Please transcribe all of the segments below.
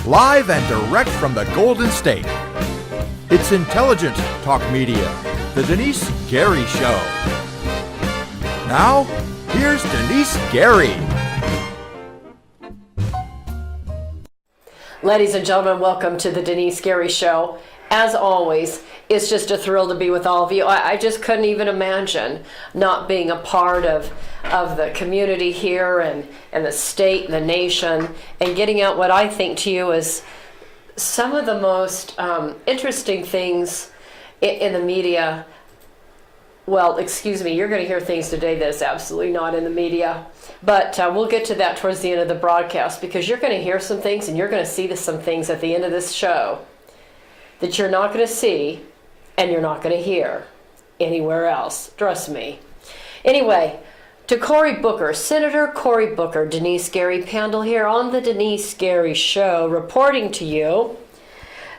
live and direct from the Golden State. It's intelligent talk media, The Denice Gary Show. Now, here's Denice Gary. Ladies and gentlemen, welcome to The Denice Gary Show. As always, it's just a thrill to be with all of you. I just couldn't even imagine not being a part of the community here and the state and the nation and getting out what I think to you is some of the most interesting things in the media. Well, excuse me, you're going to hear things today that's absolutely not in the media. But we'll get to that towards the end of the broadcast because you're going to hear some things and you're going to see some things at the end of this show that you're not going to see and you're not going to hear anywhere else. Trust me. Anyway, to Cory Booker, Senator Cory Booker, Denice Gary Pandal here on the Denice Gary Show, reporting to you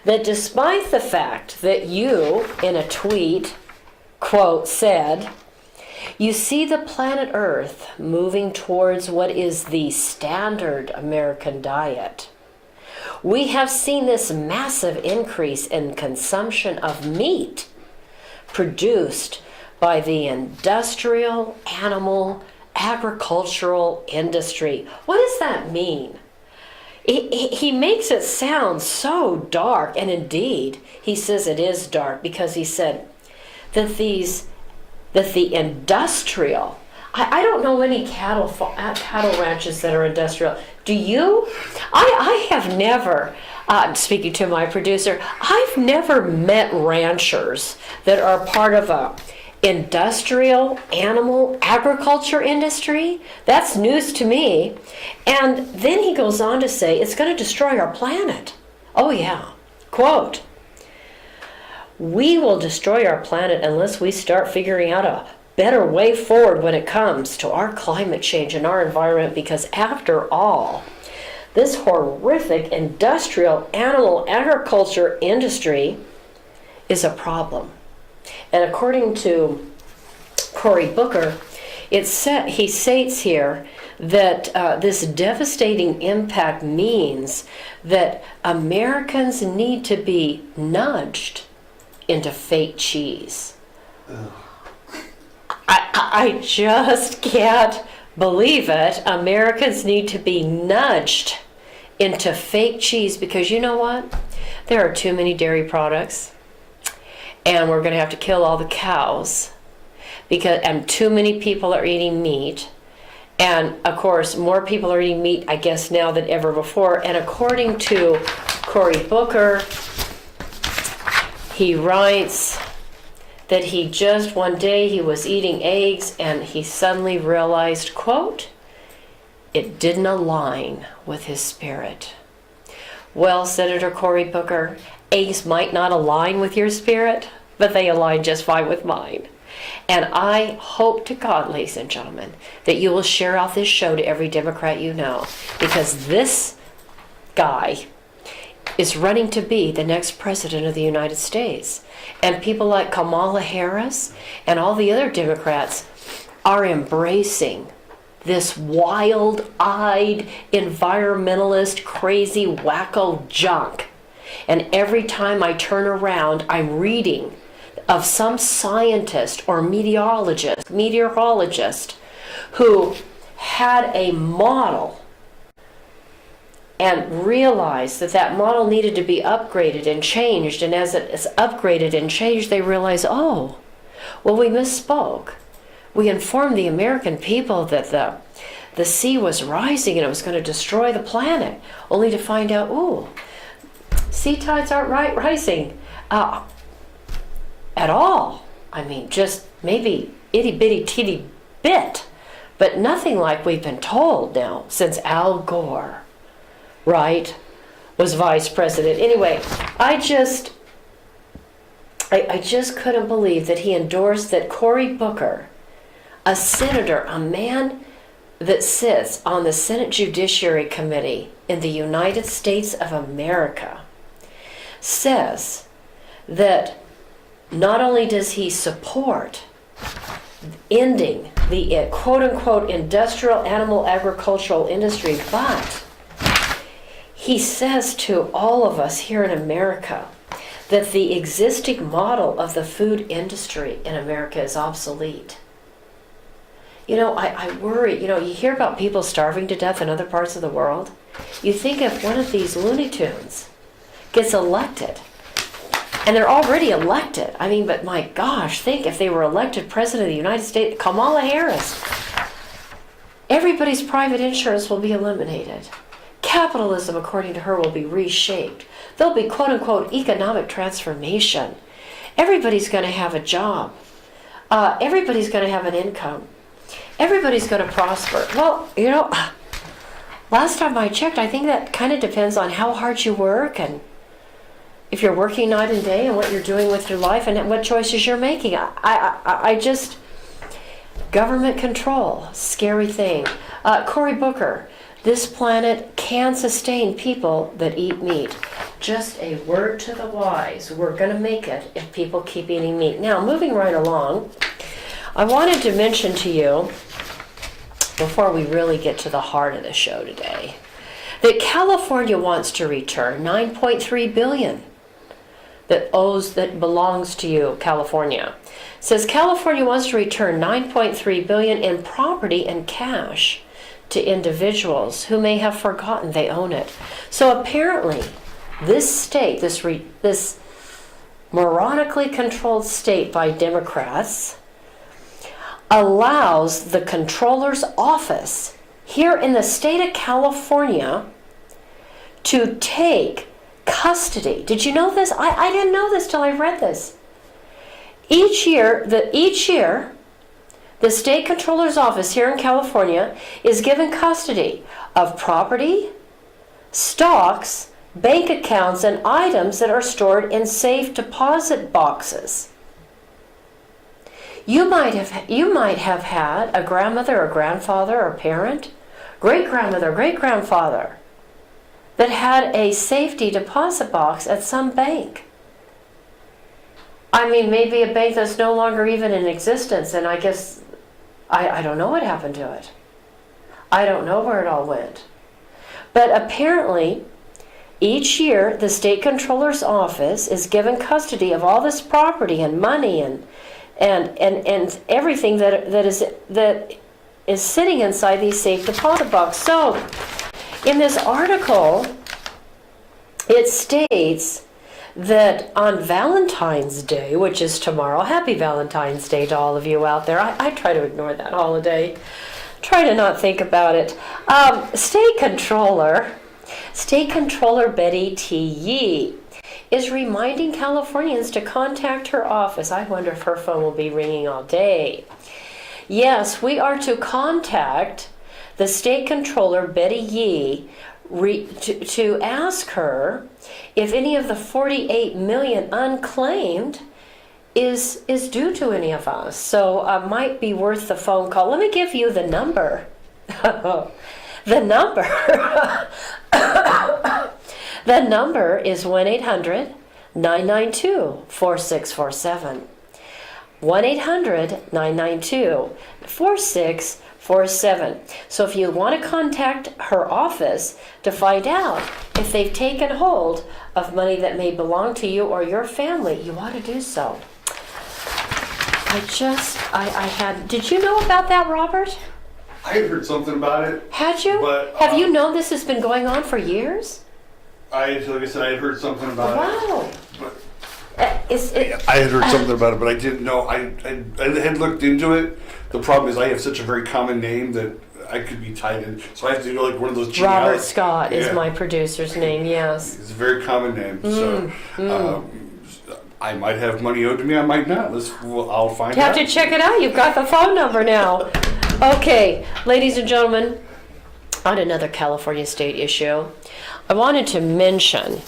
that despite the fact that you, in a tweet, quote, said, "You see the planet Earth moving towards what is the standard American diet. We have seen this massive increase in consumption of meat produced by the industrial, animal, agricultural industry." What does that mean? He makes it sound so dark, and indeed, he says it is dark because he said that the industrial, I don't know any cattle ranches that are industrial. Do you? I have never, speaking to my producer, I've never met ranchers that are part of a industrial animal agriculture industry. That's news to me. And then he goes on to say it's going to destroy our planet. Oh yeah, quote, "We will destroy our planet unless we start figuring out a better way forward when it comes to our climate change and our environment, because after all, this horrific industrial animal agriculture industry is a problem." And according to Cory Booker, he states here that this devastating impact means that Americans need to be nudged into fake cheese. I just can't believe it. Americans need to be nudged into fake cheese because you know what? There are too many dairy products and we're going to have to kill all the cows and too many people are eating meat. And of course, more people are eating meat, I guess, now than ever before. And according to Cory Booker, he writes that he just one day he was eating eggs and he suddenly realized, quote, it didn't align with his spirit. Well, Senator Cory Booker, eggs might not align with your spirit, but they align just fine with mine. And I hope to God, ladies and gentlemen, that you will share out this show to every Democrat you know, because this guy is running to be the next president of the United States. And people like Kamala Harris and all the other Democrats are embracing this wild-eyed, environmentalist, crazy, wacko junk. And every time I turn around, I'm reading of some scientist or meteorologist who had a model and realized that model needed to be upgraded and changed. And as it is upgraded and changed, they realized, oh, well, we misspoke. We informed the American people that the sea was rising and it was going to destroy the planet, only to find out, ooh, sea tides aren't rising at all. I mean, just maybe itty-bitty teeny bit, but nothing like we've been told now since Al Gore, right, was vice president. Anyway, I just couldn't believe that he endorsed that Cory Booker, a senator, a man that sits on the Senate Judiciary Committee in the United States of America, says that not only does he support ending the quote-unquote industrial animal agricultural industry, but he says to all of us here in America that the existing model of the food industry in America is obsolete. You know, I worry, you hear about people starving to death in other parts of the world. You think if one of these Looney Tunes gets elected, and they're already elected, but my gosh, think if they were elected President of the United States, Kamala Harris, everybody's private insurance will be eliminated. Capitalism, according to her, will be reshaped. There'll be quote-unquote economic transformation. Everybody's going to have a job. Everybody's going to have an income. Everybody's going to prosper. Well, last time I checked, I think that kind of depends on how hard you work and if you're working night and day and what you're doing with your life and what choices you're making. I just, government control, scary thing. Cory Booker, this planet can sustain people that eat meat. Just a word to the wise. We're going to make it if people keep eating meat. Now, moving right along, I wanted to mention to you, before we really get to the heart of the show today, that California wants to return $9.3 billion that belongs to you, California. It says California wants to return $9.3 billion in property and cash to individuals who may have forgotten they own it. So apparently, this state, this moronically controlled state by Democrats, allows the comptroller's office here in the state of California to take custody. Did you know this? I didn't know this till I read this. Each year, the state comptroller's office here in California is given custody of property, stocks, bank accounts, and items that are stored in safe deposit boxes. You might have had a grandmother or grandfather or parent, great-grandmother, great-grandfather, that had a safety deposit box at some bank. Maybe a bank that's no longer even in existence, and I guess, I don't know what happened to it. I don't know where it all went. But apparently, each year, the state comptroller's office is given custody of all this property and money and everything that is sitting inside these safe deposit boxes. So, in this article, it states that on Valentine's Day, which is tomorrow, happy Valentine's Day to all of you out there. I try to ignore that holiday. Try to not think about it. State Controller Betty T. Yee is reminding Californians to contact her office. I wonder if her phone will be ringing all day. Yes, we are to contact the State Controller Betty Yee to ask her if any of the 48 million unclaimed is due to any of us. So might be worth the phone call. Let me give you the number. The number. The number is 1-800-992-4647. 1-800-992-4647. So if you want to contact her office to find out if they've taken hold of money that may belong to you or your family, you ought to do so. Did you know about that, Robert? I had heard something about it. Had you? But, have you known this has been going on for years? Like I said, I had heard something about it. Wow. I had heard something about it, but I didn't know. I had looked into it. The problem is I have such a very common name that I could be tied in. So I have to do like one of those genealogy. Robert Scott is my producer's name, yes. It's a very common name. I might have money owed to me, I might not. I'll find out. You have to check it out. You've got the phone number now. Okay, ladies and gentlemen, on another California state issue, I wanted to mention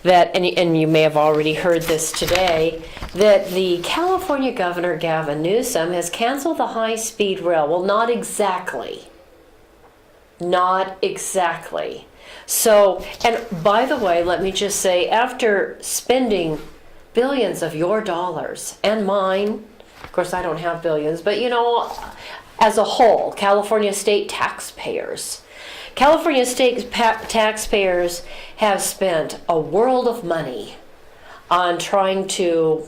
that, and you may have already heard this today, that the California Governor Gavin Newsom has canceled the high-speed rail. Well, not exactly. Not exactly. So, and by the way, let me just say, after spending billions of your dollars and mine, of course I don't have billions, but as a whole, California state taxpayers, California state taxpayers have spent a world of money on trying to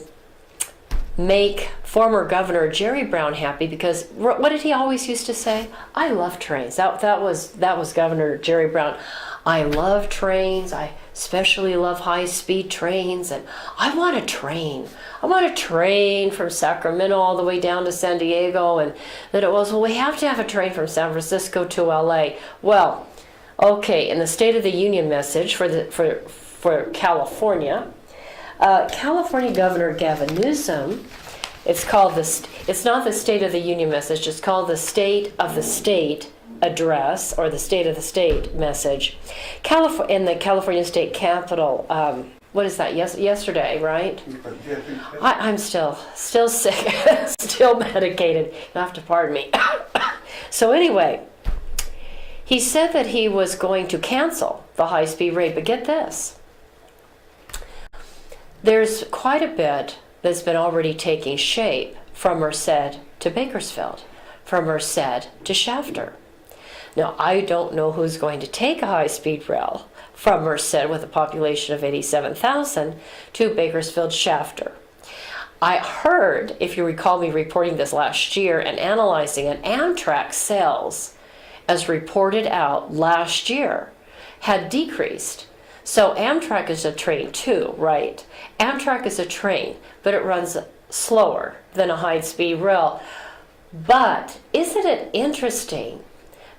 make former Governor Jerry Brown happy, because what did he always used to say? I love trains. That was Governor Jerry Brown. I love trains. I especially love high-speed trains, and I want a train. I want a train from Sacramento all the way down to San Diego. And then it was, well, we have to have a train from San Francisco to LA. Well, okay, in the State of the Union message for California, California Governor Gavin Newsom, it's not the State of the Union message, it's called the State of the State address, or the State of the State message. In the California State Capitol, what is that, yesterday, right? I'm still sick, still medicated, you have to pardon me. So anyway, he said that he was going to cancel the high-speed rail, but get this. There's quite a bit that's been already taking shape from Merced to Bakersfield, from Merced to Shafter. Now, I don't know who's going to take a high-speed rail from Merced with a population of 87,000 to Bakersfield Shafter. I heard, if you recall me reporting this last year and analyzing it, Amtrak sales, as reported out last year, had decreased. So Amtrak is a train too, right? Amtrak is a train, but it runs slower than a high-speed rail. But isn't it interesting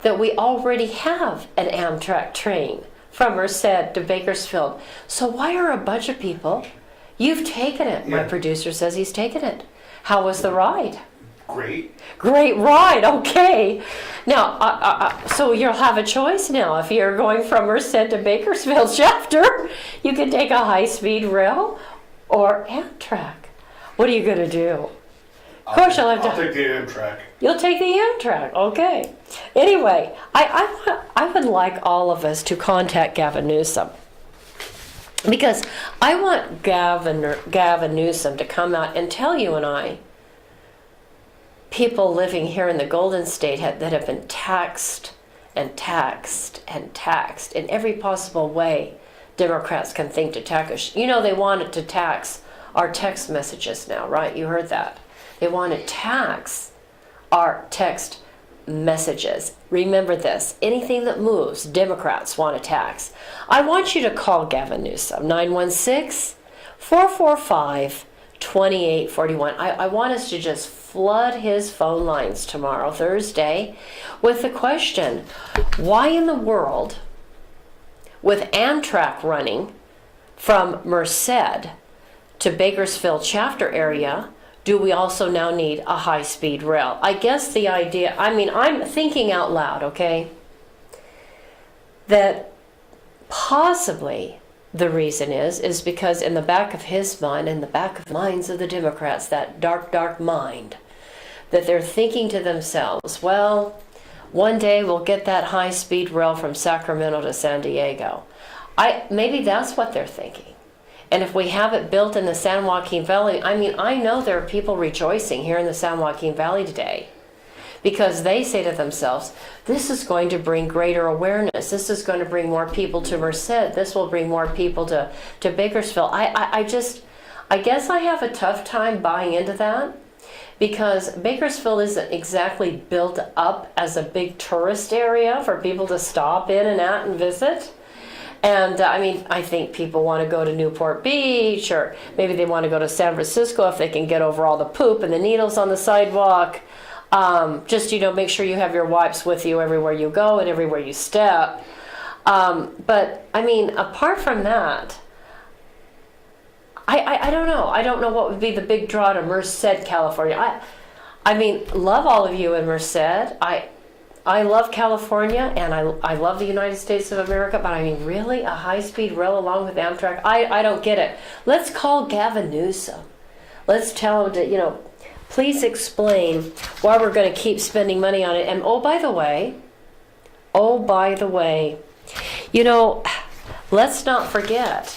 that we already have an Amtrak train from Merced to Bakersfield? So why are a bunch of people, you've taken it, my producer says he's taken it. How was the ride? Great ride, okay. Now, so you'll have a choice now. If you're going from Merced to Bakersfield Shafter, you can take a high-speed rail or Amtrak. What are you going to do? Of course, I'll take the Amtrak. You'll take the Amtrak, okay. Anyway, I would like all of us to contact Gavin Newsom, because I want Gavin Newsom to come out and tell you and I, people living here in the Golden State that have been taxed and taxed and taxed in every possible way Democrats can think to tax us. You know, they wanted to tax our text messages now, right? You heard that. They want to tax our text messages. Remember this, anything that moves, Democrats want to tax. I want you to call Gavin Newsom, 916-445-2841. I want us to just flood his phone lines tomorrow, Thursday, with the question, why in the world, with Amtrak running from Merced to Bakersfield Shafter area, do we also now need a high-speed rail? I guess the idea, I'm thinking out loud, okay, that possibly the reason is because in the back of his mind, in the back of the minds of the Democrats, that dark, dark mind, that they're thinking to themselves, well, one day we'll get that high-speed rail from Sacramento to San Diego. Maybe that's what they're thinking. And if we have it built in the San Joaquin Valley, I know there are people rejoicing here in the San Joaquin Valley today, because they say to themselves, this is going to bring greater awareness. This is going to bring more people to Merced. This will bring more people to Bakersfield. I guess I have a tough time buying into that, because Bakersfield isn't exactly built up as a big tourist area for people to stop in and out and visit. And I think people want to go to Newport Beach, or maybe they want to go to San Francisco if they can get over all the poop and the needles on the sidewalk. Just, make sure you have your wipes with you everywhere you go and everywhere you step. But apart from that, I don't know. I don't know what would be the big draw to Merced, California. Love all of you in Merced. I love California, and I love the United States of America, but really, a high-speed rail along with Amtrak? I don't get it. Let's call Gavin Newsom. Let's tell him to, please explain why we're going to keep spending money on it. And oh, by the way, let's not forget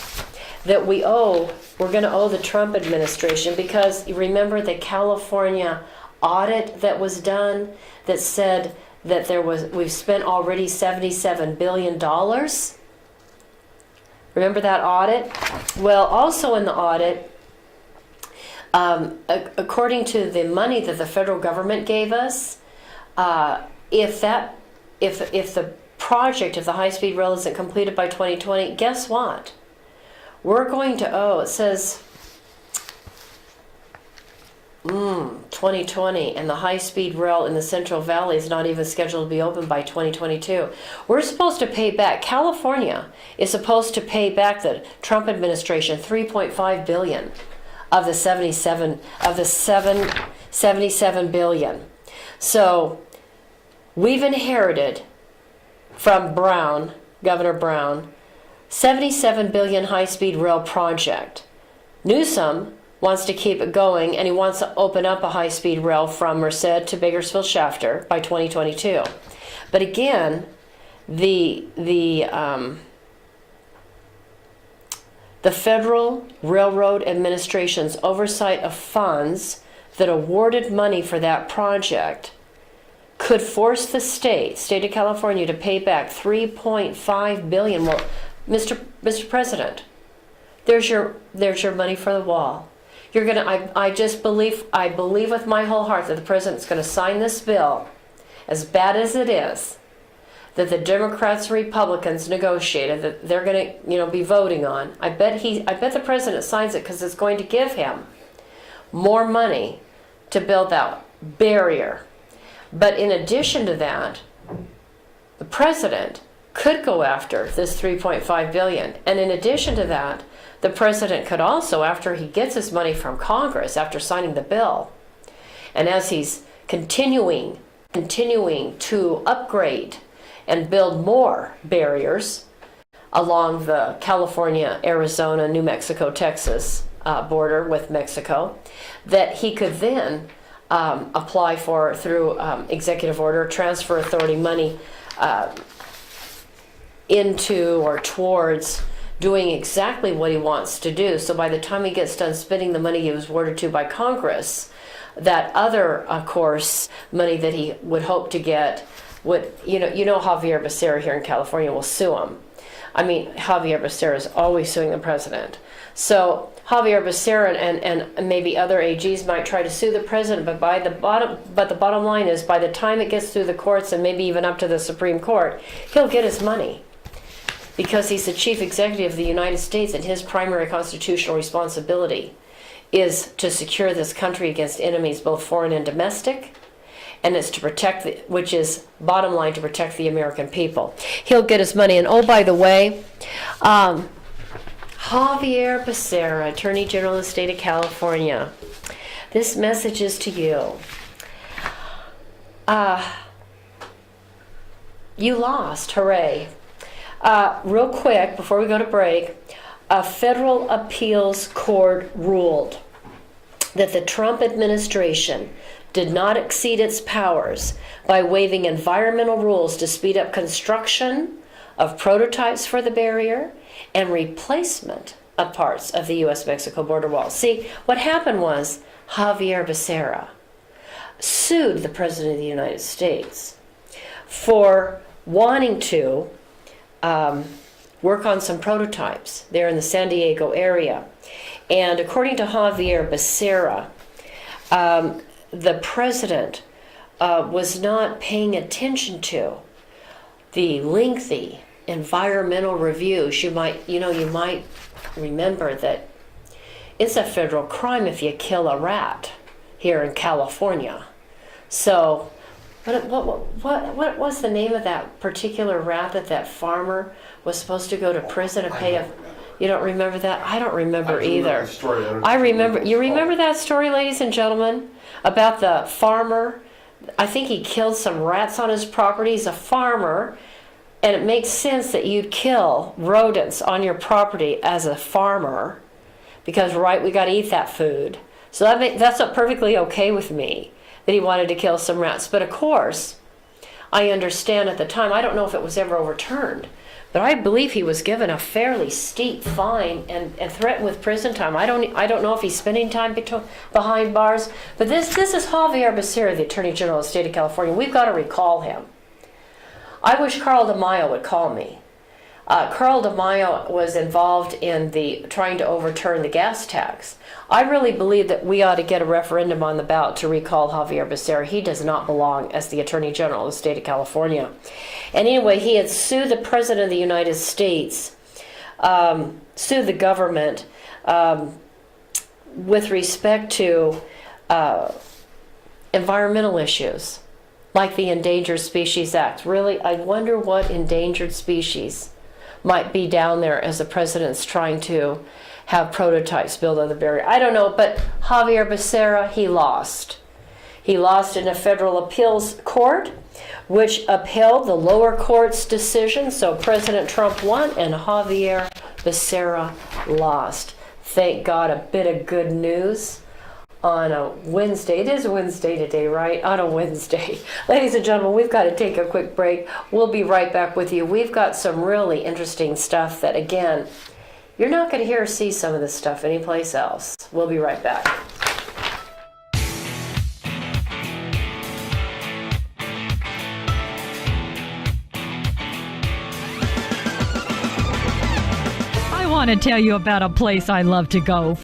that we're going to owe the Trump administration, because you remember the California audit that was done that said that we've spent already $77 billion. Remember that audit? Well, also in the audit, according to the money that the federal government gave us, if the project of the high-speed rail isn't completed by 2020, guess what? We're going to owe, it says 2020, and the high-speed rail in the Central Valley is not even scheduled to be open by 2022. We're supposed to pay back, California is supposed to pay back the Trump administration $3.5 billion of the 77 billion. So we've inherited from Governor Brown, $77 billion high-speed rail project. Newsom wants to keep it going, and he wants to open up a high-speed rail from Merced to Bakersfield Shafter by 2022. But again, the Federal Railroad Administration's oversight of funds that awarded money for that project could force the state of California, to pay back $3.5 billion. Well, Mr. President, there's your money for the wall. You're gonna. I believe with my whole heart that the president's going to sign this bill, as bad as it is, that the Democrats and Republicans negotiated, that they're going to be voting on. I bet the president signs it because it's going to give him more money to build that barrier. But in addition to that, the president could go after this $3.5 billion. And in addition to that, the president could also, after he gets his money from Congress, after signing the bill, and as he's continuing to upgrade and build more barriers along the California, Arizona, New Mexico, Texas border with Mexico, that he could then apply for, through executive order, transfer authority money into or towards doing exactly what he wants to do. So by the time he gets done spending the money he was awarded to by Congress, that other, of course, money that he would hope to get would, Javier Becerra here in California will sue him. I mean, Javier Becerra is always suing the president. So Javier Becerra and maybe other AGs might try to sue the president, but the bottom line is, by the time it gets through the courts and maybe even up to the Supreme Court, he'll get his money, because he's the chief executive of the United States, and his primary constitutional responsibility is to secure this country against enemies, both foreign and domestic, and it's to protect, which is bottom line, to protect the American people. He'll get his money. And oh, by the way, Javier Becerra, Attorney General of the state of California, this message is to you. You lost, hooray. Real quick, before we go to break, a federal appeals court ruled that the Trump administration did not exceed its powers by waiving environmental rules to speed up construction of prototypes for the barrier and replacement of parts of the U.S.-Mexico border wall. See, what happened was Javier Becerra sued the President of the United States for wanting to work on some prototypes there in the San Diego area. And according to Javier Becerra, the president was not paying attention to the lengthy environmental reviews. You might remember that it's a federal crime if you kill a rat here in California. So what was the name of that particular rat that farmer was supposed to go to prison and pay a... You don't remember that? I don't remember either. I remember. You remember that story, ladies and gentlemen, about the farmer? I think he killed some rats on his property. He's a farmer, and it makes sense that you'd kill rodents on your property as a farmer, because, right, we got to eat that food. So that's not perfectly okay with me, that he wanted to kill some rats. But of course, I understand at the time, I don't know if it was ever overturned, but I believe he was given a fairly steep fine and threatened with prison time. I don't know if he's spending time behind bars, but this is Javier Becerra, the Attorney General of the state of California. We've got to recall him. I wish Carl DeMaio would call me. Carl DeMaio was involved in trying to overturn the gas tax. I really believe that we ought to get a referendum on the ballot to recall Javier Becerra. He does not belong as the Attorney General of the state of California. And anyway, he had sued the President of the United States, sued the government with respect to environmental issues, like the Endangered Species Act. Really, I wonder what endangered species might be down there as the president's trying to have prototypes built on the barrier. I don't know, but Javier Becerra, he lost. He lost in a federal appeals court, which upheld the lower court's decision. So President Trump won and Javier Becerra lost. Thank God, a bit of good news on a Wednesday. It is Wednesday today, right? On a Wednesday. Ladies and gentlemen, we've got to take a quick break. We'll be right back with you. We've got some really interesting stuff that, again, you're not going to hear or see some of this stuff anyplace else. We'll be right back. I want to tell you about a place I love to go.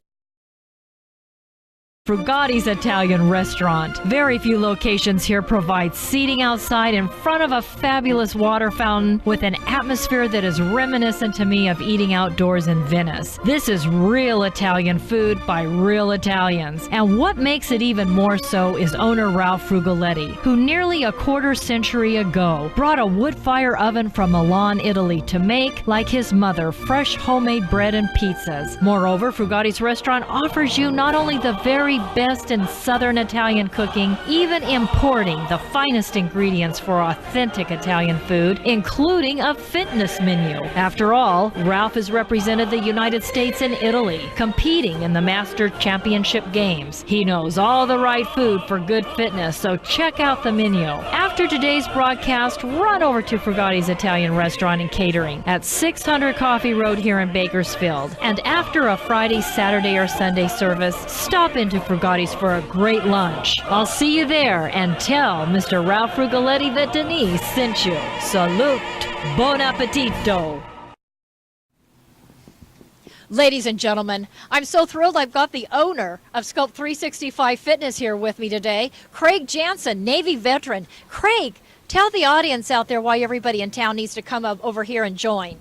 Frugatti's Italian Restaurant. Very few locations here provide seating outside in front of a fabulous water fountain with an atmosphere that is reminiscent to me of eating outdoors in Venice. This is real Italian food by real Italians. And what makes it even more so is owner Ralph Frugoletti, who nearly a quarter century ago brought a wood fire oven from Milan, Italy to make, like his mother, fresh homemade bread and pizzas. Moreover, Frugatti's Restaurant offers you not only the very best in Southern Italian cooking, even importing the finest ingredients for authentic Italian food, including a fitness menu. After all, Ralph has represented the United States and Italy, competing in the Master Championship Games. He knows all the right food for good fitness, so check out the menu. After today's broadcast, run over to Frugatti's Italian Restaurant and Catering at 600 Coffee Road here in Bakersfield. And after a Friday, Saturday, or Sunday service, stop into Frugatti's for a great lunch. I'll see you there, and tell Mr. Ralph Frugoletti that Denice sent you. Salute. Bon appetito. Ladies and gentlemen, I'm so thrilled I've got the owner of Scope 365 Fitness here with me today, Craig Jansen, Navy veteran. Craig, tell the audience out there why everybody in town needs to come up over here and join.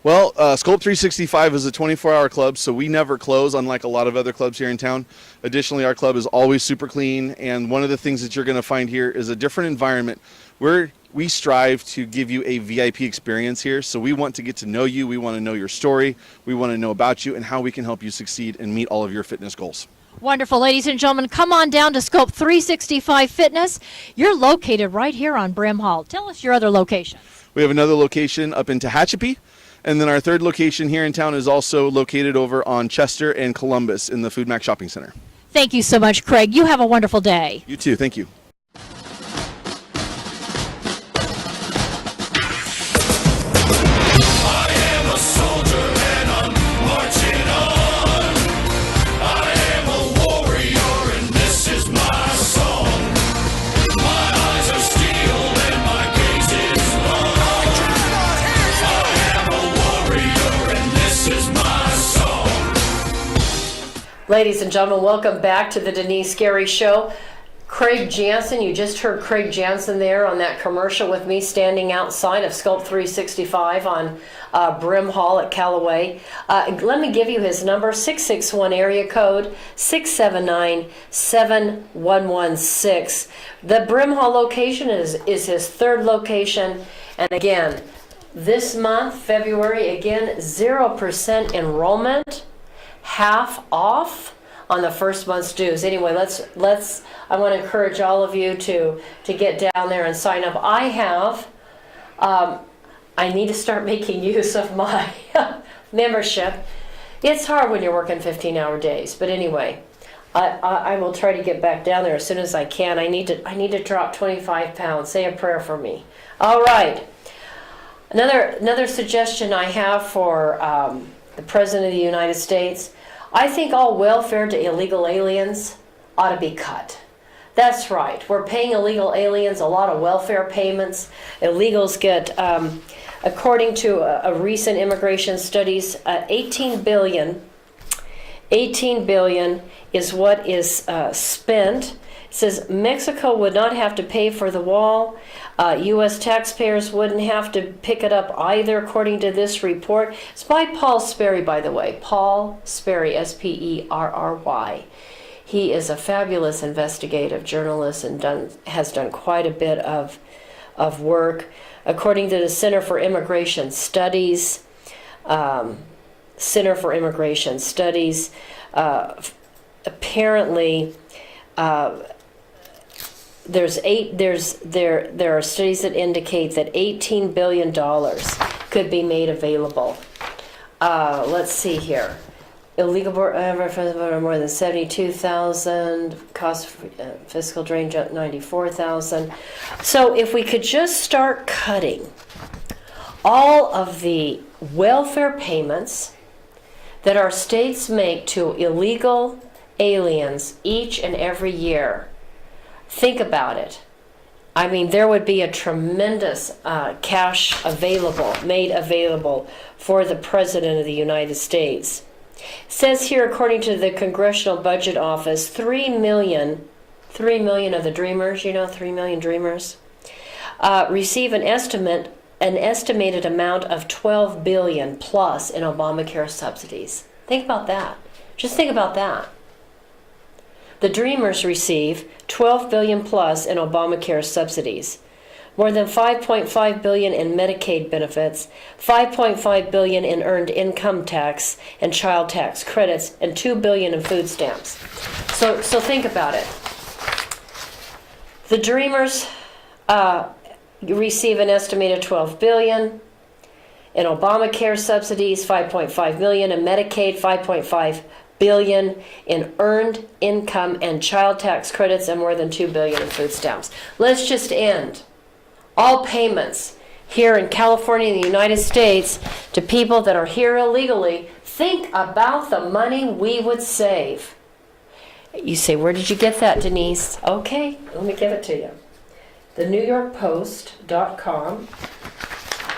Well, Sculpt 365 is a 24-hour club, so we never close, unlike a lot of other clubs here in town. Additionally, our club is always super clean, and one of the things that you're going to find here is a different environment where we strive to give you a VIP experience here. So we want to get to know you, we want to know your story, we want to know about you and how we can help you succeed and meet all of your fitness goals. Wonderful. Ladies and gentlemen, come on down to Scope 365 Fitness. You're located right here on Brim Hall. Tell us your other locations. We have another location up in Tehachapi. And then our third location here in town is also located over on Chester and Columbus in the Food Mac Shopping Center. Thank you so much, Craig. You have a wonderful day. You too. Thank you. Ladies and gentlemen, welcome back to the Denice Gary Show. Craig Jansen, you just heard Craig Jansen there on that commercial with me standing outside of Sculpt 365 on Brim Hall at Callaway. Let me give you his number, 661 area code 679-7116. The Brim Hall location is his third location. And again, this month, February, again, 0% enrollment. Half off on the first month's dues. Anyway, I want to encourage all of you to get down there and sign up. I need to start making use of my membership. It's hard when you're working 15-hour days, but anyway, I will try to get back down there as soon as I can. I need to drop 25 pounds. Say a prayer for me. All right. Another suggestion I have for the President of the United States, I think all welfare to illegal aliens ought to be cut. That's right. We're paying illegal aliens a lot of welfare payments. Illegals get, according to a recent immigration studies, 18 billion is what is spent. It says Mexico would not have to pay for the wall. U.S. taxpayers wouldn't have to pick it up either, according to this report. It's by Paul Sperry, by the way. Paul Sperry, Sperry. He is a fabulous investigative journalist and has done quite a bit of work. According to the Center for Immigration Studies, apparently there are studies that indicate that $18 billion could be made available. Let's see here. Illegal more than 72,000, cost fiscal drain 94,000. So if we could just start cutting all of the welfare payments that our states make to illegal aliens each and every year, think about it. I mean, there would be a tremendous cash made available for the President of the United States. It says here, according to the Congressional Budget Office, 3 million of the dreamers, 3 million dreamers, receive an estimated amount of $12 billion plus in Obamacare subsidies. Think about that. Just think about that. The dreamers receive $12 billion plus in Obamacare subsidies, more than $5.5 billion in Medicaid benefits, $5.5 billion in earned income tax and child tax credits, and $2 billion in food stamps. So think about it. The dreamers receive an estimated $12 billion in Obamacare subsidies, $5.5 million in Medicaid, $5.5 billion in earned income and child tax credits, and more than $2 billion in food stamps. Let's just end all payments here in California and the United States to people that are here illegally. Think about the money we would save. You say, where did you get that, Denise? Okay, let me give it to you. The NewYorkPost.com.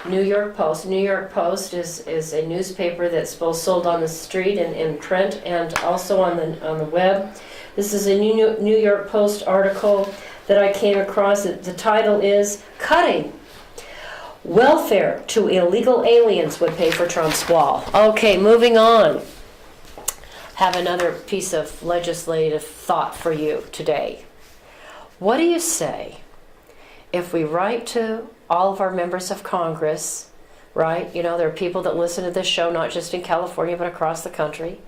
New York Post. New York Post is a newspaper that's both sold on the street and in print and also on the web. This is a New York Post article that I came across. The title is "Cutting Welfare to Illegal Aliens Would Pay for Trump's Wall." Okay, moving on. Have another piece of legislative thought for you today. What do you say if we write to all of our members of Congress, right? There are people that listen to this show, not just in California, but across the country.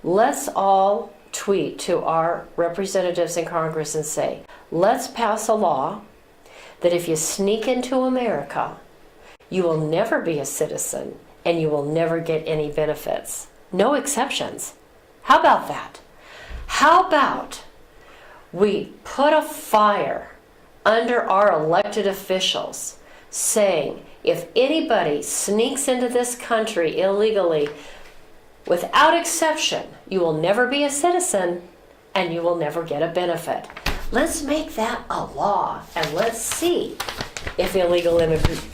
Let's all tweet to our representatives in Congress and say, let's pass a law that if you sneak into America, you will never be a citizen and you will never get any benefits. No exceptions. How about that? How about we put a fire under our elected officials saying, if anybody sneaks into this country illegally, without exception, you will never be a citizen and you will never get a benefit. Let's make that a law and let's see if illegal immigration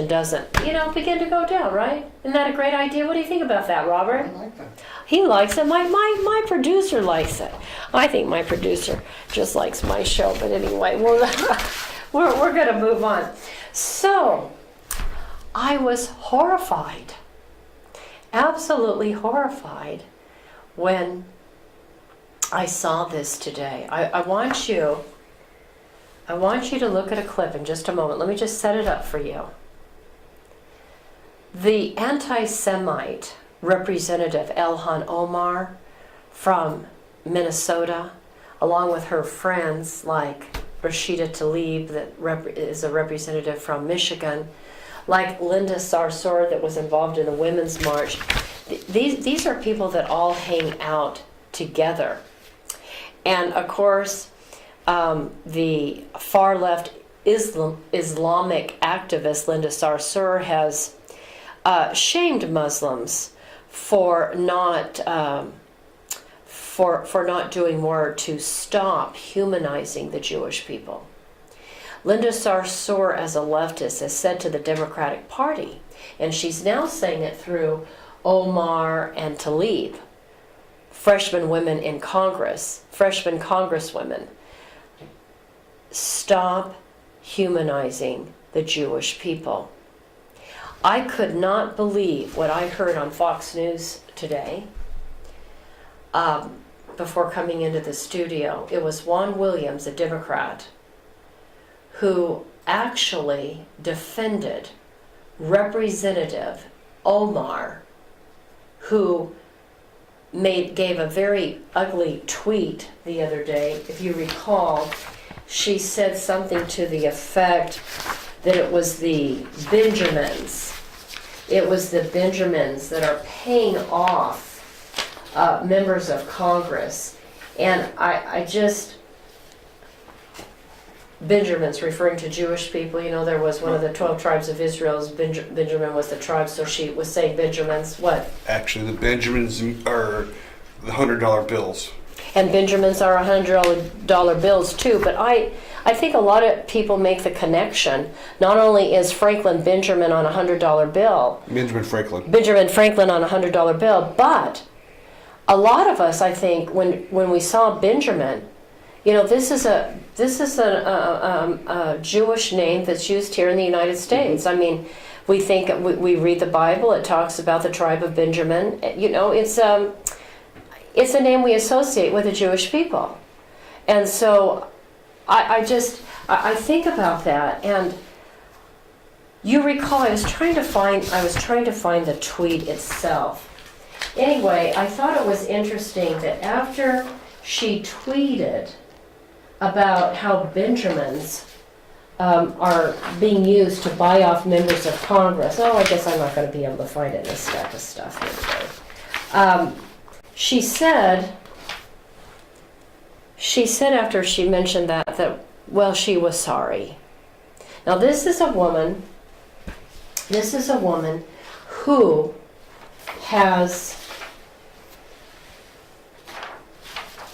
doesn't, begin to go down, right? Isn't that a great idea? What do you think about that, Robert? I like that. He likes it. My producer likes it. I think my producer just likes my show. But anyway, we're going to move on. So, I was horrified, absolutely horrified, when I saw this today. I want you to look at a clip in just a moment. Let me just set it up for you. The Anti-Semite Representative Ilhan Omar from Minnesota, along with her friends like Rashida Tlaib, that is a representative from Michigan, like Linda Sarsour, that was involved in the Women's March. These are people that all hang out together. And of course, the far left Islamic activist Linda Sarsour has shamed Muslims for not doing more to stop humanizing the Jewish people. Linda Sarsour, as a leftist, has said to the Democratic Party, and she's now saying it through Omar and Tlaib, freshman women in Congress, freshman congresswomen, stop humanizing the Jewish people. I could not believe what I heard on Fox News today before coming into the studio. It was Juan Williams, a Democrat, who actually defended Representative Omar, who gave a very ugly tweet the other day. If you recall, she said something to the effect that it was the Benjamins. It was the Benjamins that are paying off members of Congress. And I just, Benjamins referring to Jewish people, you know, there was one of the 12 tribes of Israel, Benjamin was the tribe, so she was saying Benjamins, what? Actually, the Benjamins are the $100 bills. And Benjamins are $100 bills too, but I think a lot of people make the connection. Not only is Franklin Benjamin on a $100 bill, Benjamin Franklin on a $100 bill, but a lot of us, I think, when we saw Benjamin, you know, this is a Jewish name that's used here in the United States. I mean, we think we read the Bible. It talks about the tribe of Benjamin. You know, it's a name we associate with the Jewish people, and so I think about that. And you recall, I was trying to find the tweet itself. Anyway, I thought it was interesting that after she tweeted about how Benjamins are being used to buy off members of Congress. Oh, I guess I'm not going to be able to find it in a stack of stuff here today. She said after she mentioned that, well, she was sorry. Now this is a woman who has,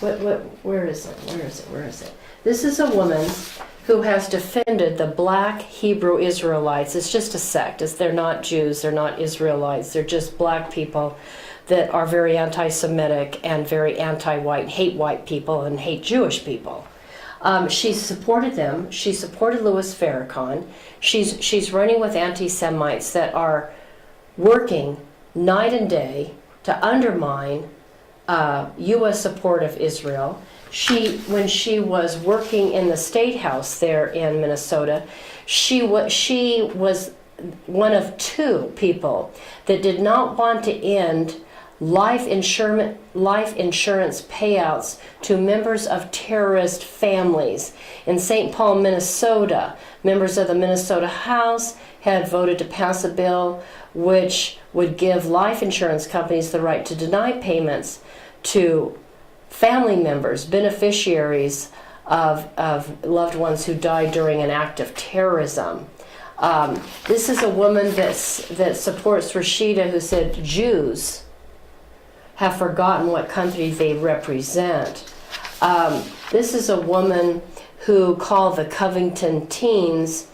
where is it? This is a woman who has defended the black Hebrew Israelites. It's just a sect. They're not Jews, they're not Israelites, they're just black people that are very anti-Semitic and very anti-white, hate white people and hate Jewish people. She supported them. She supported Louis Farrakhan. She's running with anti-Semites that are working night and day to undermine U.S. support of Israel. When she was working in the State House there in Minnesota, she was one of two people that did not want to end life insurance payouts to members of terrorist families. In St. Paul, Minnesota, members of the Minnesota House had voted to pass a bill which would give life insurance companies the right to deny payments to family members, beneficiaries of loved ones who died during an act of terrorism. This is a woman that supports Rashida, who said Jews have forgotten what country they represent. This is a woman who called the Covington teens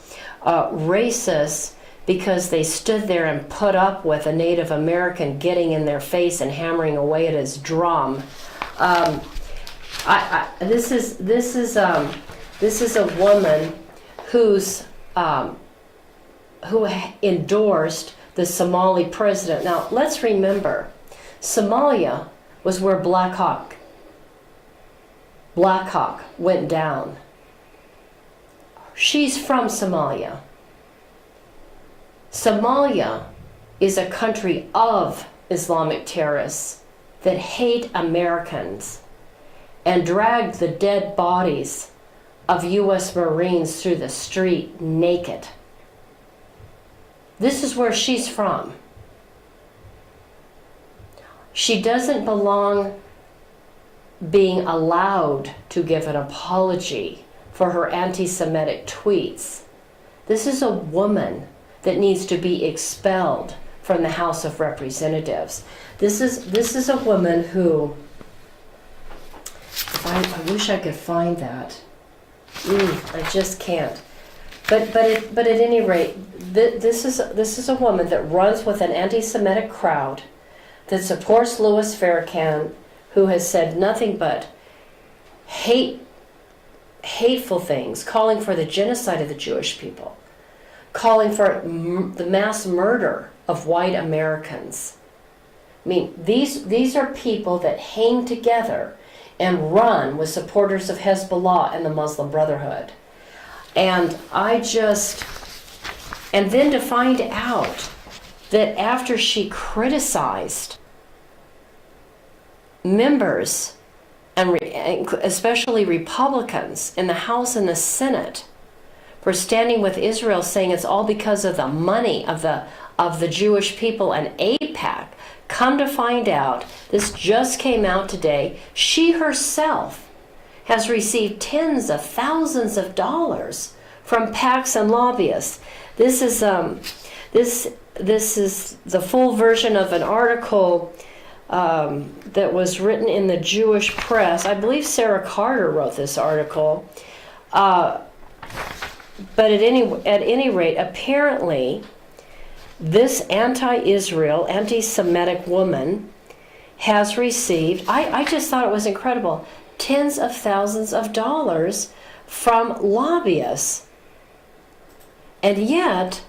racist because they stood there and put up with a Native American getting in their face and hammering away at his drum. This is a woman who endorsed the Somali president. Now let's remember, Somalia was where Black Hawk went down. She's from Somalia. Somalia is a country of Islamic terrorists that hate Americans and dragged the dead bodies of U.S. Marines through the street naked. This is where she's from. She doesn't belong being allowed to give an apology for her anti-Semitic tweets. This is a woman that needs to be expelled from the House of Representatives. This is a woman who, I wish I could find that. I just can't. But at any rate, this is a woman that runs with an anti-Semitic crowd that supports Louis Farrakhan, who has said nothing but hateful things, calling for the genocide of the Jewish people, calling for the mass murder of white Americans. I mean, these are people that hang together and run with supporters of Hezbollah and the Muslim Brotherhood. And then to find out that after she criticized members, and especially Republicans in the House and the Senate, for standing with Israel, saying it's all because of the money of the Jewish people and AIPAC, come to find out, this just came out today, she herself has received tens of thousands of dollars from PACs and lobbyists. This is the full version of an article that was written in the Jewish press. I believe Sarah Carter wrote this article. But at any rate, apparently, this anti-Israel, anti-Semitic woman has received, I just thought it was incredible, tens of thousands of dollars from lobbyists. And yet,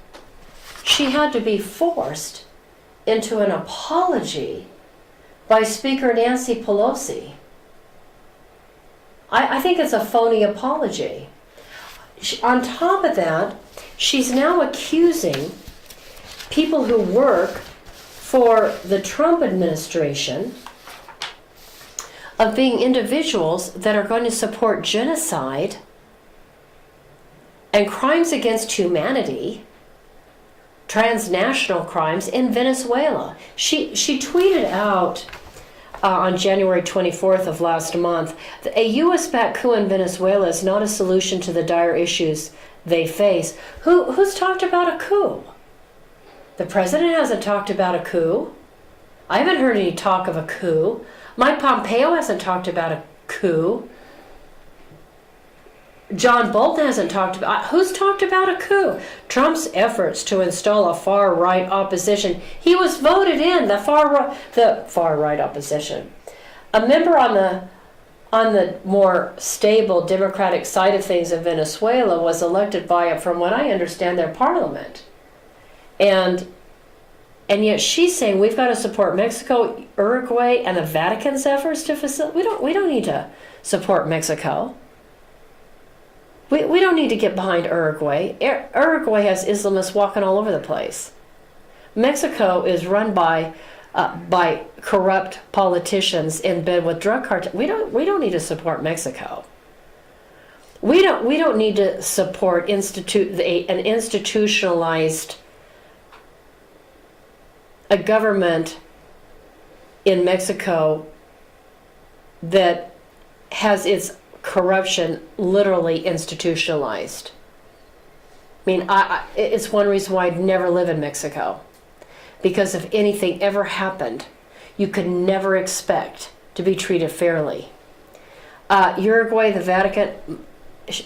she had to be forced into an apology by Speaker Nancy Pelosi. I think it's a phony apology. On top of that, she's now accusing people who work for the Trump administration of being individuals that are going to support genocide and crimes against humanity, transnational crimes in Venezuela. She tweeted out on January 24th of last month, a U.S.-backed coup in Venezuela is not a solution to the dire issues they face. Who's talked about a coup? The president hasn't talked about a coup. I haven't heard any talk of a coup. Mike Pompeo hasn't talked about a coup. John Bolton hasn't talked about... Who's talked about a coup? Trump's efforts to install a far-right opposition. He was voted in, the far-right opposition. A member on the more stable Democratic side of things in Venezuela was elected by, from what I understand, their parliament. And yet she's saying we've got to support Mexico, Uruguay, and the Vatican's efforts to facilitate... We don't need to support Mexico. We don't need to get behind Uruguay. Uruguay has Islamists walking all over the place. Mexico is run by corrupt politicians in bed with drug cartels. We don't need to support Mexico. We don't need to support an institutionalized a government in Mexico that has its corruption literally institutionalized. I mean, it's one reason why I'd never live in Mexico. Because if anything ever happened, you could never expect to be treated fairly. Uruguay, the Vatican,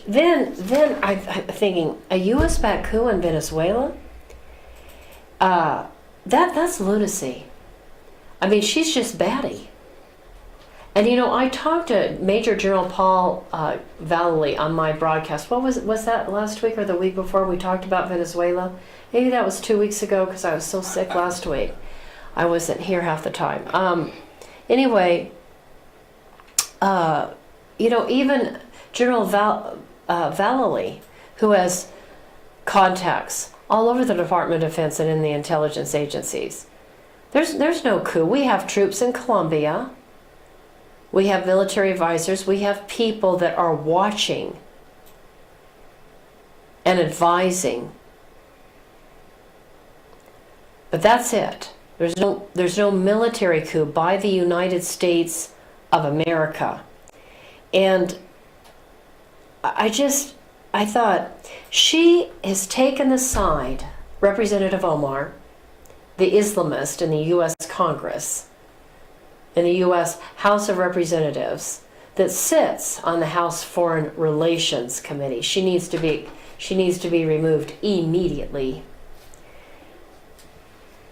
then I'm thinking, a U.S.-backed coup in Venezuela? That's lunacy. I mean, she's just batty. And I talked to Major General Paul Vallely on my broadcast. Was that last week or the week before we talked about Venezuela? Maybe that was 2 weeks ago because I was so sick last week. I wasn't here half the time. Anyway, even General Vallely, who has contacts all over the Department of Defense and in the intelligence agencies, there's no coup. We have troops in Colombia. We have military advisors. We have people that are watching and advising. But that's it. There's no military coup by the United States of America. And I thought, she has taken the side, Representative Omar, the Islamist in the U.S. Congress, in the U.S. House of Representatives, that sits on the House Foreign Relations Committee. She needs to be removed immediately.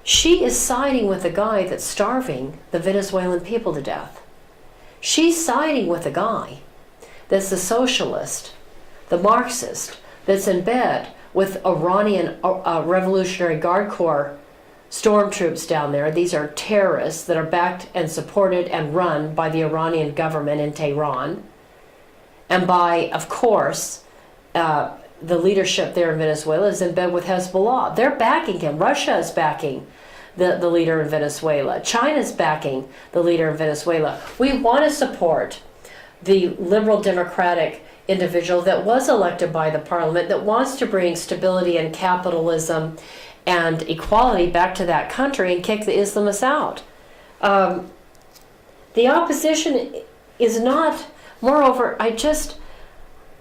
She is siding with the guy that's starving the Venezuelan people to death. She's siding with the guy that's the socialist, the Marxist, that's in bed with Iranian Revolutionary Guard Corps stormtroops down there. These are terrorists that are backed and supported and run by the Iranian government in Tehran, and by, of course, the leadership there in Venezuela is in bed with Hezbollah. They're backing him. Russia is backing the leader in Venezuela. China's backing the leader in Venezuela. We want to support the liberal democratic individual that was elected by the parliament, that wants to bring stability and capitalism and equality back to that country and kick the Islamists out. The opposition is not, moreover, I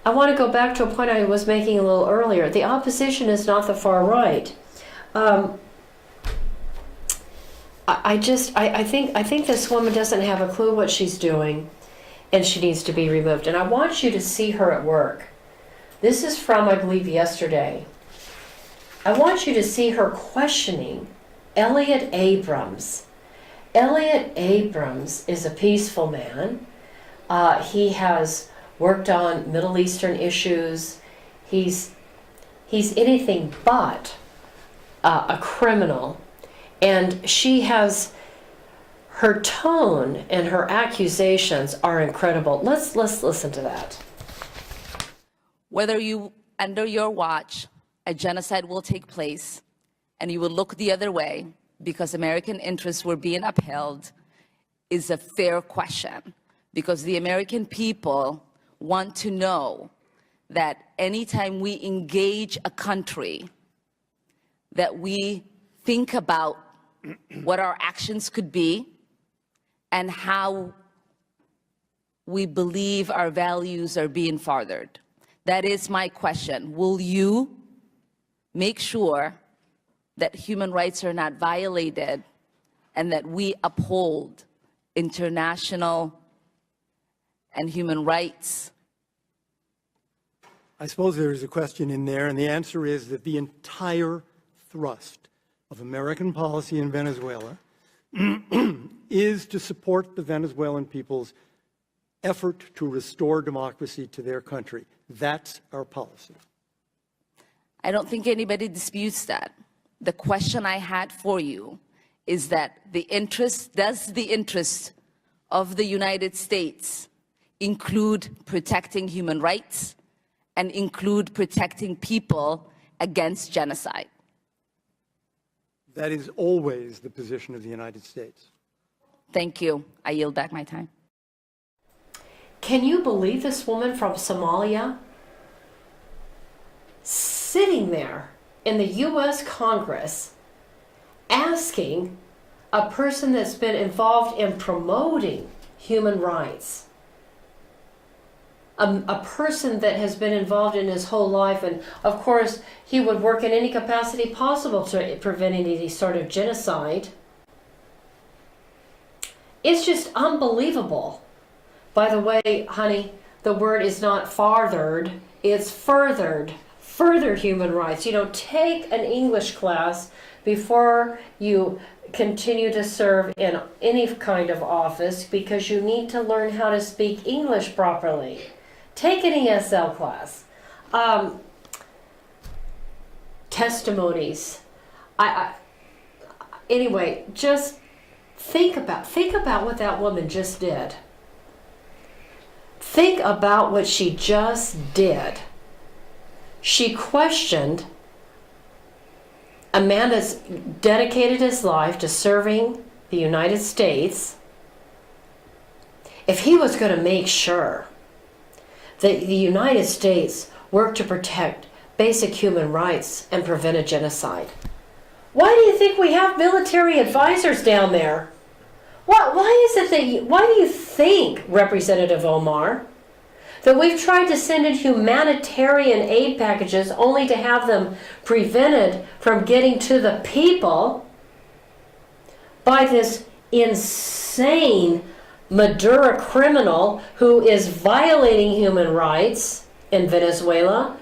want to go back to a point I was making a little earlier. The opposition is not the far right. I think this woman doesn't have a clue what she's doing, and she needs to be removed. And I want you to see her at work. This is from, I believe, yesterday. I want you to see her questioning Elliot Abrams. Elliot Abrams is a peaceful man. He has worked on Middle Eastern issues. He's anything but a criminal. And she has, her tone and her accusations are incredible. Let's listen to that. Whether under your watch, a genocide will take place and you will look the other way because American interests were being upheld is a fair question, because the American people want to know that anytime we engage a country, that we think about what our actions could be and how we believe our values are being furthered. That is my question. Will you make sure that human rights are not violated and that we uphold international and human rights? I suppose there is a question in there, and the answer is that the entire thrust of American policy in Venezuela is to support the Venezuelan people's effort to restore democracy to their country. That's our policy. I don't think anybody disputes that. The question I had for you is that does the interest of the United States include protecting human rights and include protecting people against genocide? That is always the position of the United States. Thank you. I yield back my time. Can you believe this woman from Somalia sitting there in the U.S. Congress asking a person that's been involved in promoting human rights, a person that has been involved in his whole life, and of course he would work in any capacity possible to prevent any sort of genocide. It's just unbelievable. By the way, honey, the word is not farthered, it's furthered. Further human rights. You know, take an English class before you continue to serve in any kind of office, because you need to learn how to speak English properly. Take an ESL class. Testimonies. Anyway, just think about what that woman just did. Think about what she just did. She questioned a man that's dedicated his life to serving the United States, if he was going to make sure that the United States worked to protect basic human rights and prevent a genocide. Why do you think we have military advisors down there? Why do you think, Representative Omar, that we've tried to send in humanitarian aid packages only to have them prevented from getting to the people by this insane Maduro criminal who is violating human rights in Venezuela.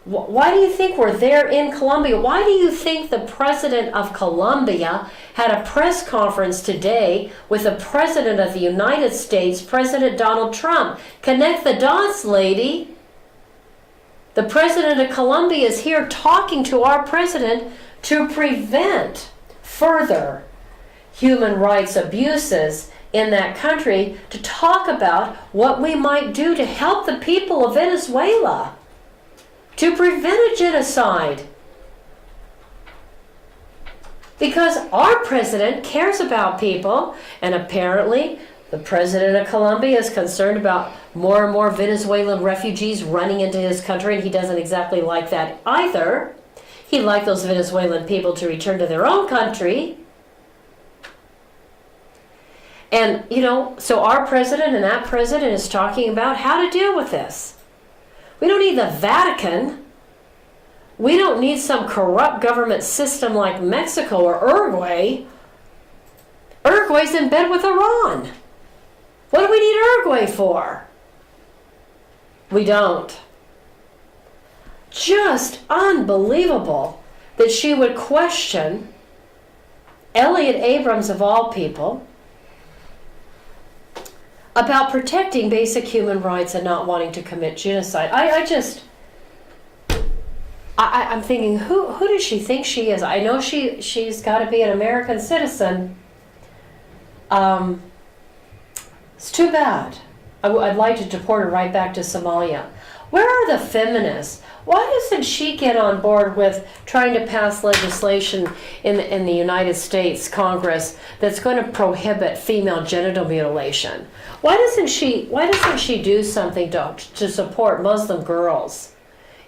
Why do you think we're there in Colombia? Why do you think the president of Colombia had a press conference today with the president of the United States, President Donald Trump? Connect the dots, lady. The president of Colombia is here talking to our president to prevent further human rights abuses in that country, to talk about what we might do to help the people of Venezuela, to prevent a genocide. Because our president cares about people, and apparently the president of Colombia is concerned about more and more Venezuelan refugees running into his country, and he doesn't exactly like that either. He'd like those Venezuelan people to return to their own country. And, so our president and that president is talking about how to deal with this. We don't need the Vatican. We don't need some corrupt government system like Mexico or Uruguay. Uruguay's in bed with Iran. What do we need Uruguay for? We don't. Just unbelievable that she would question Elliot Abrams, of all people, about protecting basic human rights and not wanting to commit genocide. I'm thinking, who does she think she is? I know she's got to be an American citizen. It's too bad. I'd like to deport her right back to Somalia. Where are the feminists? Why doesn't she get on board with trying to pass legislation in the United States Congress that's going to prohibit female genital mutilation? Why doesn't she do something to support Muslim girls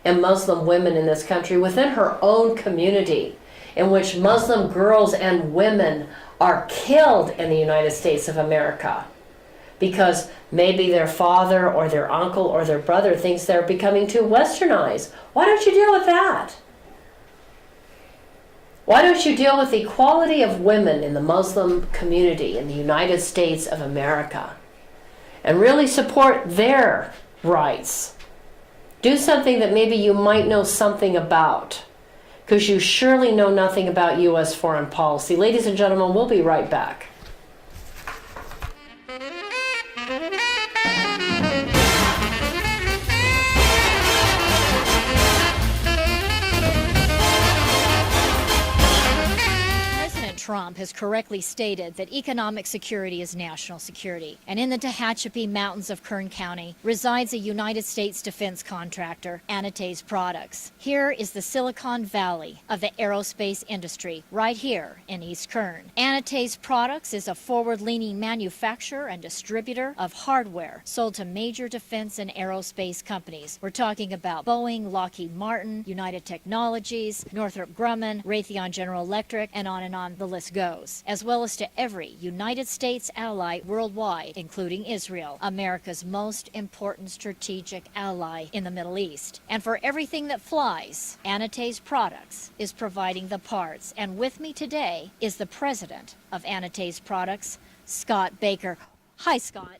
and Muslim women in this country within her own community, in which Muslim girls and women are killed in the United States of America because maybe their father or their uncle or their brother thinks they're becoming too westernized? Why don't you deal with that? Why don't you deal with the equality of women in the Muslim community in the United States of America and really support their rights? Do something that maybe you might know something about, because you surely know nothing about U.S. foreign policy. Ladies and gentlemen, we'll be right back. Trump has correctly stated that economic security is national security. And in the Tehachapi Mountains of Kern County resides a United States defense contractor, Anti-Semite Products. Here is the Silicon Valley of the aerospace industry, right here in East Kern. Anti-Semite Products is a forward-leaning manufacturer and distributor of hardware sold to major defense and aerospace companies. We're talking about Boeing, Lockheed Martin, United Technologies, Northrop Grumman, Raytheon General Electric, and on the list goes, as well as to every United States ally worldwide, including Israel, America's most important strategic ally in the Middle East. And for everything that flies, Anti-Semite Products is providing the parts. And with me today is the president of Anti-Semite Products, Scott Baker. Hi, Scott.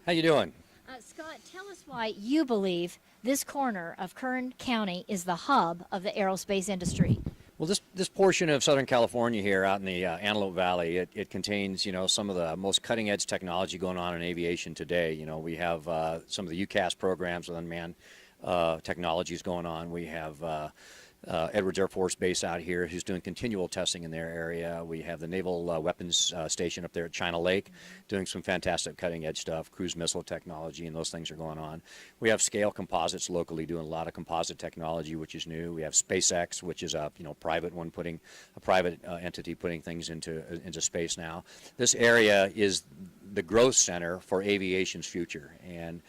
How you doing? Scott, tell us why you believe this corner of Kern County is the hub of the aerospace industry. Well, this portion of Southern California here out in the Antelope Valley, it contains, some of the most cutting-edge technology going on in aviation today. We have some of the UCAS programs with unmanned technologies going on. We have Edwards Air Force Base out here who's doing continual testing in their area. We have the Naval Weapons Station up there at China Lake doing some fantastic cutting-edge stuff, cruise missile technology, and those things are going on. We have Scale Composites locally doing a lot of composite technology, which is new. We have SpaceX, which is a private one a private entity putting things into space now. This area is the growth center for aviation's future, and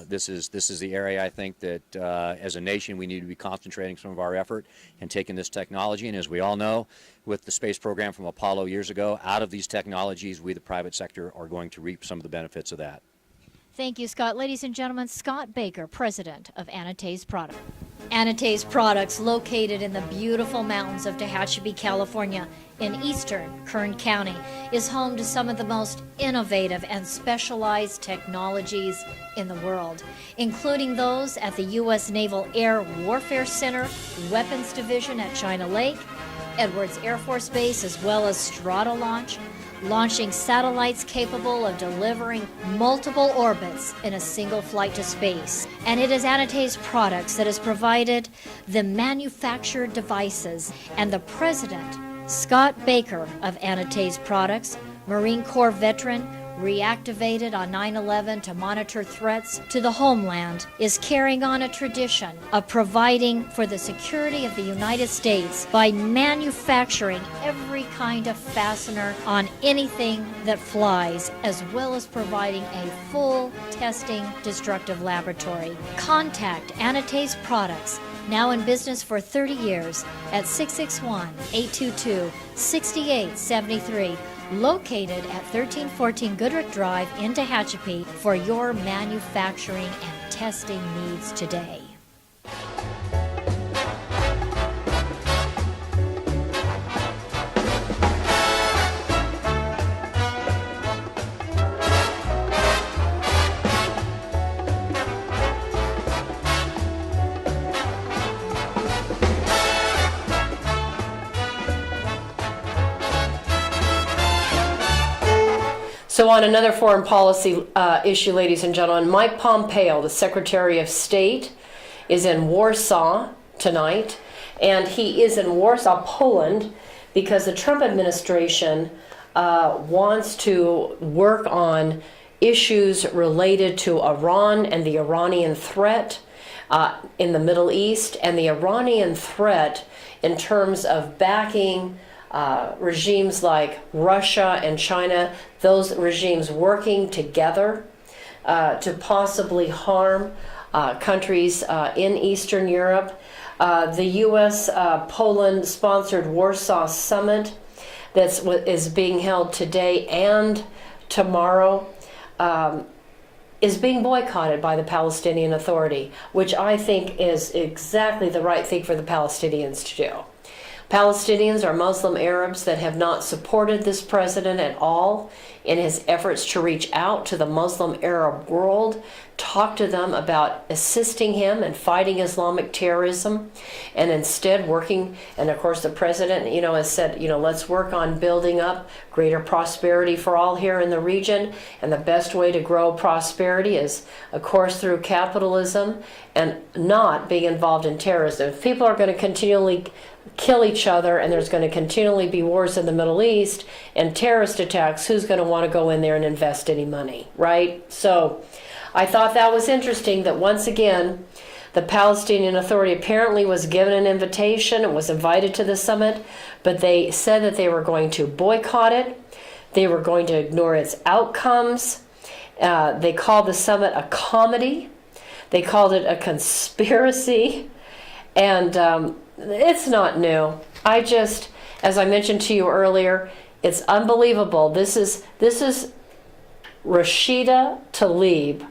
this is the area I think that as a nation we need to be concentrating some of our effort and taking this technology. And as we all know, with the space program from Apollo years ago, out of these technologies, we, the private sector, are going to reap some of the benefits of that. Thank you, Scott. Ladies and gentlemen, Scott Baker, president of Anti-Semite Products. Anti-Semite Products, located in the beautiful mountains of Tehachapi, California, in eastern Kern County, is home to some of the most innovative and specialized technologies in the world, including those at the U.S. Naval Air Warfare Center, Weapons Division at China Lake, Edwards Air Force Base, as well as Stratolaunch, launching satellites capable of delivering multiple orbits in a single flight to space. And it is Anti-Semite Products that has provided the manufactured devices, and the president, Scott Baker of Anti-Semite Products, Marine Corps veteran, reactivated on 9/11 to monitor threats to the homeland, is carrying on a tradition of providing for the security of the United States by manufacturing every kind of fastener on anything that flies, as well as providing a full testing destructive laboratory. Contact Anti-Semite Products, now in business for 30 years, at 661-822-6873. Located at 1314 Goodrich Drive in Tehachapi, for your manufacturing and testing needs today. So on another foreign policy issue, ladies and gentlemen, Mike Pompeo, the Secretary of State, is in Warsaw tonight, and he is in Warsaw, Poland, because the Trump administration wants to work on issues related to Iran and the Iranian threat in the Middle East, and the Iranian threat in terms of backing regimes like Russia and China, those regimes working together to possibly harm countries in Eastern Europe. The U.S. Poland-sponsored Warsaw Summit that is being held today and tomorrow is being boycotted by the Palestinian Authority, which I think is exactly the right thing for the Palestinians to do. Palestinians are Muslim Arabs that have not supported this president at all in his efforts to reach out to the Muslim Arab world, talk to them about assisting him in fighting Islamic terrorism, and instead working, and of course the president, has said, let's work on building up greater prosperity for all here in the region, and the best way to grow prosperity is, of course, through capitalism and not being involved in terrorism. If people are going to continually kill each other, and there's going to continually be wars in the Middle East and terrorist attacks, who's going to want to go in there and invest any money, right? So I thought that was interesting that once again, the Palestinian Authority apparently was given an invitation and was invited to the summit, but they said that they were going to boycott it. They were going to ignore its outcomes. They called the summit a comedy. They called it a conspiracy. And it's not new. As I mentioned to you earlier, it's unbelievable. This is Rashida Tlaib,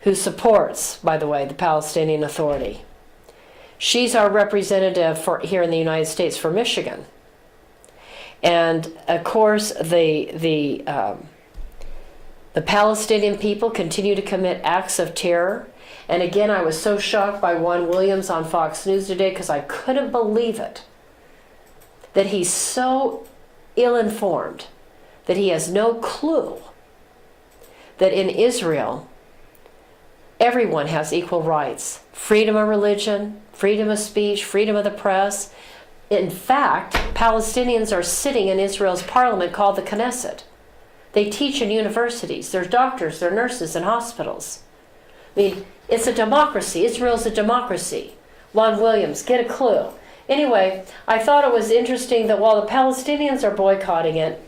who supports, by the way, the Palestinian Authority. She's our representative here in the United States for Michigan. And of course, the Palestinian people continue to commit acts of terror. And again, I was so shocked by Juan Williams on Fox News today because I couldn't believe it, that he's so ill-informed, that he has no clue that in Israel, everyone has equal rights. Freedom of religion, freedom of speech, freedom of the press. In fact, Palestinians are sitting in Israel's parliament called the Knesset. They teach in universities. They're doctors, they're nurses in hospitals. I mean, it's a democracy. Israel's a democracy. Juan Williams, get a clue. Anyway, I thought it was interesting that while the Palestinians are boycotting it,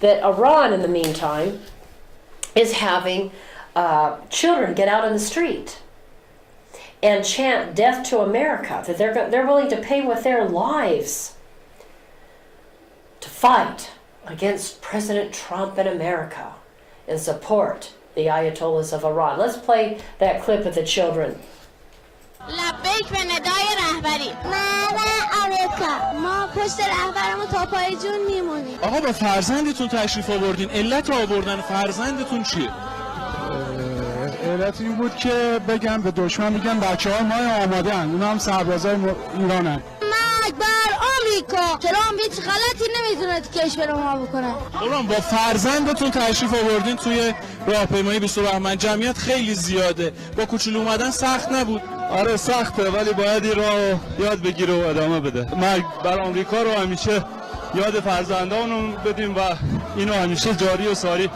that Iran, in the meantime, is having children get out on the street and chant "Death to America," that they're willing to pay with their lives to fight against President Trump and America in support the Ayatollahs of Iran. Let's play that clip with the children. لبیک به ندای رهبری من آمریکا ما پشت رهبرمون تا پای جون میمونیم. آقا با فرزندتون تشریف آوردین، علت آوردن فرزندتون چیه؟ علت این بود که بگم به دشمن میگن بچه‌ها ما آماده ان، اونا هم سربازای ایرانن. مرگ بر آمریکا. ترامپ هیچ غلطی نمیتونه تو کشور ما بکنه. قربان با فرزندتون تشریف آوردین توی راهپیمایی 20 بهمن، جمعیت خیلی زیاده، با کوچولو اومدن سخت نبود؟ آره سخته، ولی باید این راه یاد بگیره و ادامه بده. مرگ بر آمریکا رو همیشه یاد فرزندانمون بدیم و اینو همیشه جاری و ساری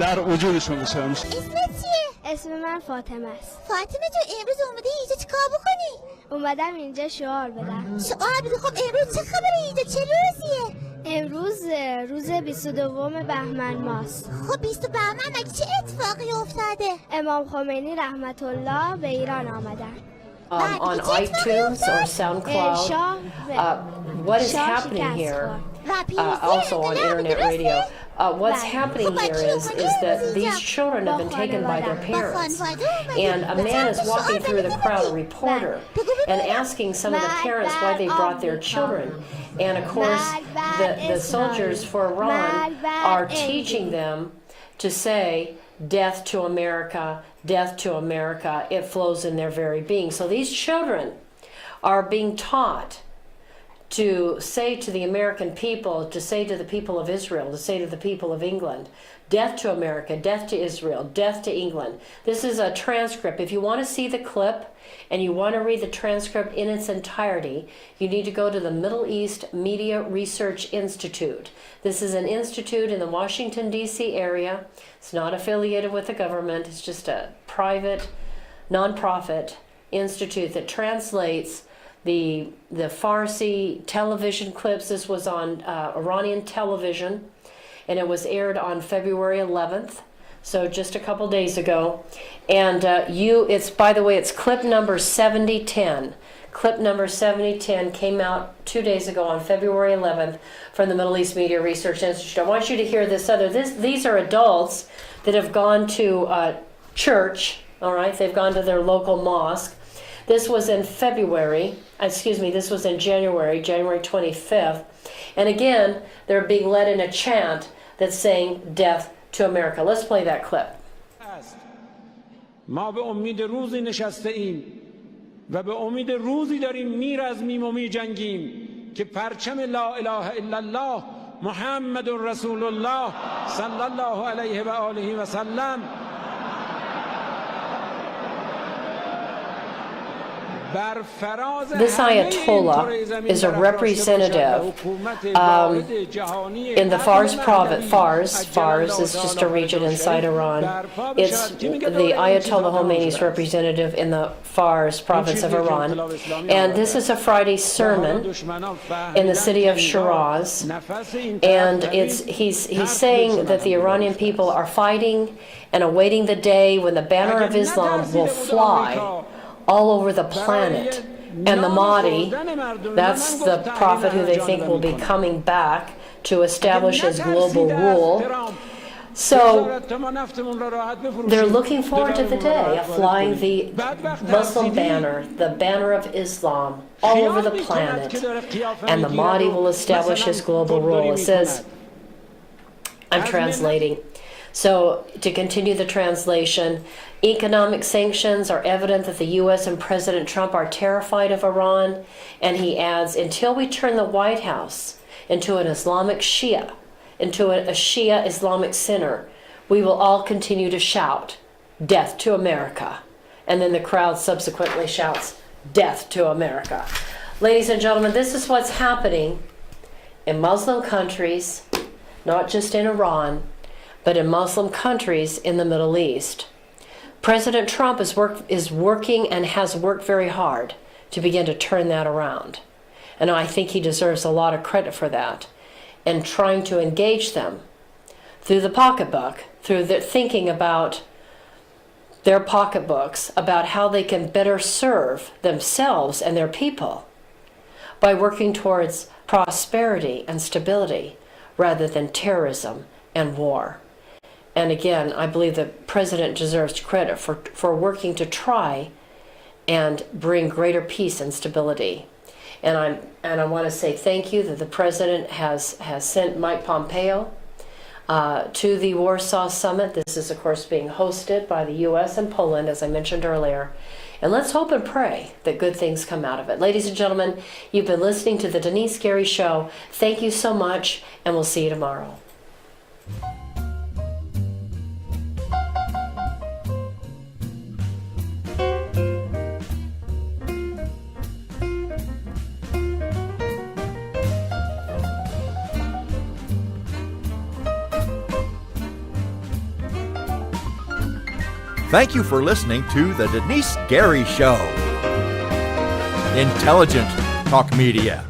در وجودشون بشه. همیشه. اسمت چیه؟ اسم من فاطمه است. فاطمه تو امروز اومدی اینجا چیکار بکنی؟ اومدم اینجا شعار بدم. شعار بدی؟ خب امروز چه خبره اینجا؟ چه روزیه؟ امروز روز 22 بهمن ماست. خب 20 بهمن مگه چه اتفاقی افتاده؟ امام خمینی رحمت الله به ایران آمدن. On iTunes or SoundCloud, what is happening here, also on internet radio, what's happening here is that these children have been taken by their parents, and a man is walking through the crowd, a reporter, and asking some of the parents why they brought their children. And of course, the soldiers for Iran are teaching them to say, "Death to America, death to America." It flows in their very being. So these children are being taught to say to the American people, to say to the people of Israel, to say to the people of England, death to America, death to Israel, death to England. This is a transcript. If you want to see the clip and you want to read the transcript in its entirety, you need to go to the Middle East Media Research Institute. This is an institute in the Washington, D.C. area. It's not affiliated with the government. It's just a private, nonprofit institute that translates the Farsi television clips. This was on Iranian television, and it was aired on February 11th, so just a couple days ago. And it's, by the way, it's clip number 7010. Clip number 7010 came out 2 days ago on February 11th from the Middle East Media Research Institute. I want you to hear this other. These are adults that have gone to church, all right? They've gone to their local mosque. This was in this was in January 25th. And again, they're being led in a chant that's saying death to America. Let's play that clip. ما به امید روزی نشسته ایم و به امید روزی داریم میرزمیم و میجنگیم که پرچم لا اله الا الله محمد رسول الله صلی الله علیه و آله و سلم This Ayatollah is a representative in the Fars province. Fars is just a region inside Iran. It's the Ayatollah Khomeini's representative in the Fars province of Iran. And this is a Friday sermon in the city of Shiraz. And he's saying that the Iranian people are fighting and awaiting the day when the banner of Islam will fly all over the planet. And the Mahdi, that's the prophet who they think will be coming back to establish his global rule. So they're looking forward to the day of flying the Muslim banner, the banner of Islam, all over the planet. And the Mahdi will establish his global rule. It says, I'm translating. So to continue the translation, economic sanctions are evident that the U.S. and President Trump are terrified of Iran. And he adds, until we turn the White House into an Islamic Shia, into a Shia Islamic center, we will all continue to shout, death to America. And then the crowd subsequently shouts, death to America. Ladies and gentlemen, this is what's happening in Muslim countries, not just in Iran, but in Muslim countries in the Middle East. President Trump is working and has worked very hard to begin to turn that around. And I think he deserves a lot of credit for that. And trying to engage them through the pocketbook, through their thinking about their pocketbooks, about how they can better serve themselves and their people by working towards prosperity and stability rather than terrorism and war. And again, I believe the president deserves credit for working to try and bring greater peace and stability. And I want to say thank you that the president has sent Mike Pompeo to the Warsaw summit. This is, of course, being hosted by the U.S. and Poland, as I mentioned earlier. And let's hope and pray that good things come out of it. Ladies and gentlemen, you've been listening to the Denice Gary Show. Thank you so much, and we'll see you tomorrow. Thank you for listening to the Denice Gary Show. Intelligent talk media.